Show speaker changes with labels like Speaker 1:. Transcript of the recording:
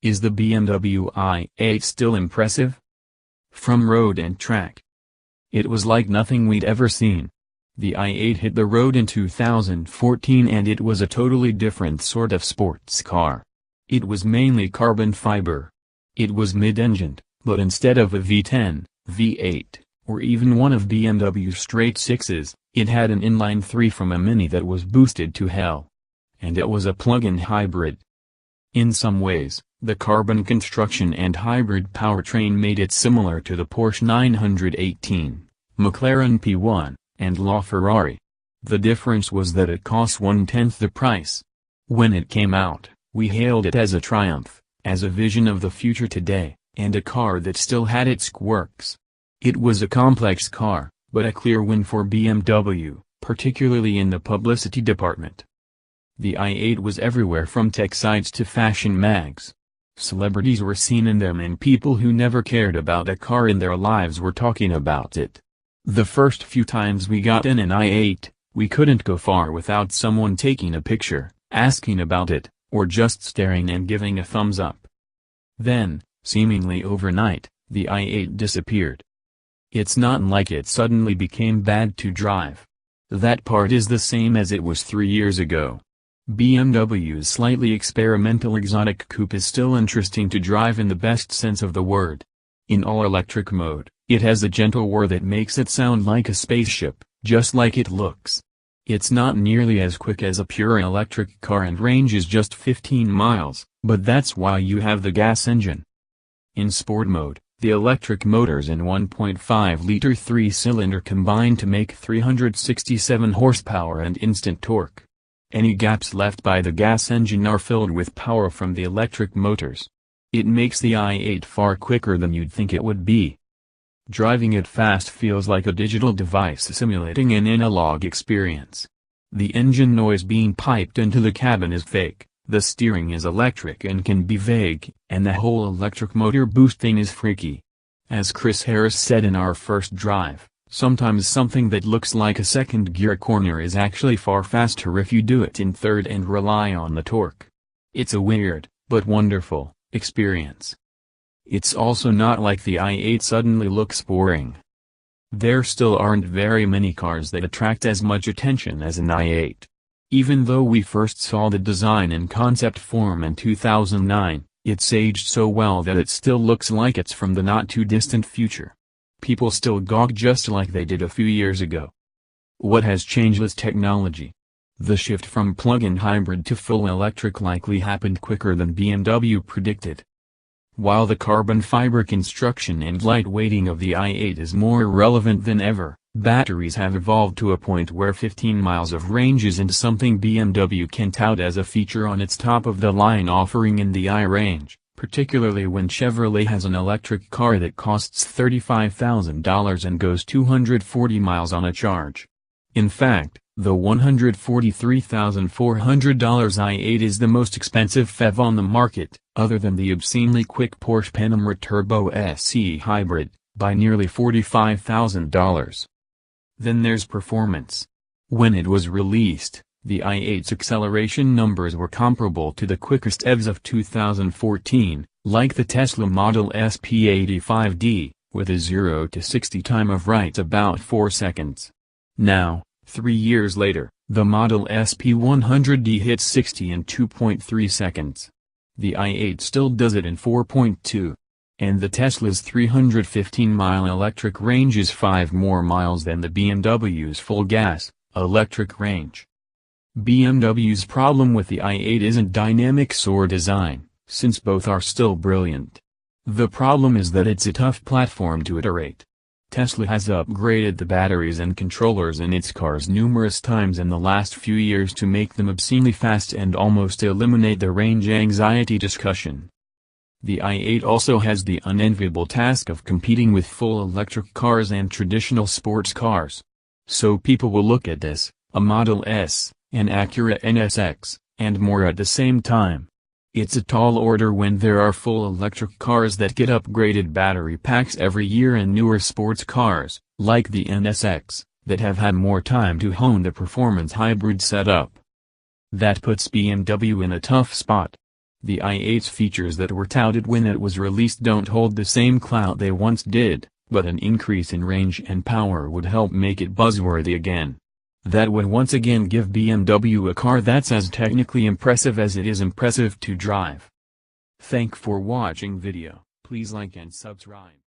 Speaker 1: Is the BMW i8 still impressive? From road and track. It was like nothing we'd ever seen. The i8 hit the road in 2014 and it was a totally different sort of sports car. It was mainly carbon fiber. It was mid-engined, but instead of a V10, V8, or even one of BMW's straight sixes, it had an inline-3 from a Mini that was boosted to hell. And it was a plug-in hybrid. In some ways, the carbon construction and hybrid powertrain made it similar to the Porsche 918, McLaren P1, and LaFerrari. The difference was that it cost 1/10 the price. When it came out, we hailed it as a triumph, as a vision of the future today, and a car that still had its quirks. It was a complex car, but a clear win for BMW, particularly in the publicity department. The i8 was everywhere from tech sites to fashion mags. Celebrities were seen in them and people who never cared about a car in their lives were talking about it. The first few times we got in an i8, we couldn't go far without someone taking a picture, asking about it, or just staring and giving a thumbs up. Then, seemingly overnight, the i8 disappeared. It's not like it suddenly became bad to drive. That part is the same as it was 3 years ago. BMW's slightly experimental exotic coupe is still interesting to drive in the best sense of the word. In all-electric mode, it has a gentle whir that makes it sound like a spaceship, just like it looks. It's not nearly as quick as a pure electric car and range is just 15 miles, but that's why you have the gas engine. In sport mode, the electric motors in 1.5-liter 3-cylinder combine to make 367 horsepower and instant torque. Any gaps left by the gas engine are filled with power from the electric motors. It makes the i8 far quicker than you'd think it would be. Driving it fast feels like a digital device simulating an analog experience. The engine noise being piped into the cabin is fake, the steering is electric and can be vague, and the whole electric motor boost thing is freaky. As Chris Harris said in our first drive, sometimes something that looks like a second gear corner is actually far faster if you do it in third and rely on the torque. It's a weird, but wonderful, experience. It's also not like the i8 suddenly looks boring. There still aren't very many cars that attract as much attention as an i8. Even though we first saw the design in concept form in 2009, it's aged so well that it still looks like it's from the not-too-distant future. People still gawk just like they did a few years ago. What has changed is technology. The shift from plug-in hybrid to full electric likely happened quicker than BMW predicted. While the carbon fiber construction and lightweighting of the i8 is more relevant than ever, batteries have evolved to a point where 15 miles of range isn't something BMW can tout as a feature on its top-of-the-line offering in the i-range. Particularly when Chevrolet has an electric car that costs $35,000 and goes 240 miles on a charge. In fact, the $143,400 i8 is the most expensive PHEV on the market, other than the obscenely quick Porsche Panamera Turbo SE Hybrid, by nearly $45,000. Then there's performance. When it was released, the i8's acceleration numbers were comparable to the quickest EVs of 2014, like the Tesla Model S P85D, with a 0 to 60 time of right about 4 seconds. Now, 3 years later, the Model S P100D hits 60 in 2.3 seconds. The i8 still does it in 4.2. And the Tesla's 315-mile electric range is 5 more miles than the BMW's full-gas, electric range. BMW's problem with the i8 isn't dynamics or design, since both are still brilliant. The problem is that it's a tough platform to iterate. Tesla has upgraded the batteries and controllers in its cars numerous times in the last few years to make them obscenely fast and almost eliminate the range anxiety discussion. The i8 also has the unenviable task of competing with full electric cars and traditional sports cars. So people will look at this, a Model S, an Acura NSX, and more at the same time. It's a tall order when there are full electric cars that get upgraded battery packs every year and newer sports cars, like the NSX, that have had more time to hone the performance hybrid setup. That puts BMW in a tough spot. The i8's features that were touted when it was released don't hold the same clout they once did, but an increase in range and power would help make it buzzworthy again. That would once again give BMW a car that's as technically impressive as it is impressive to drive. Thank for watching video. Please like and subscribe.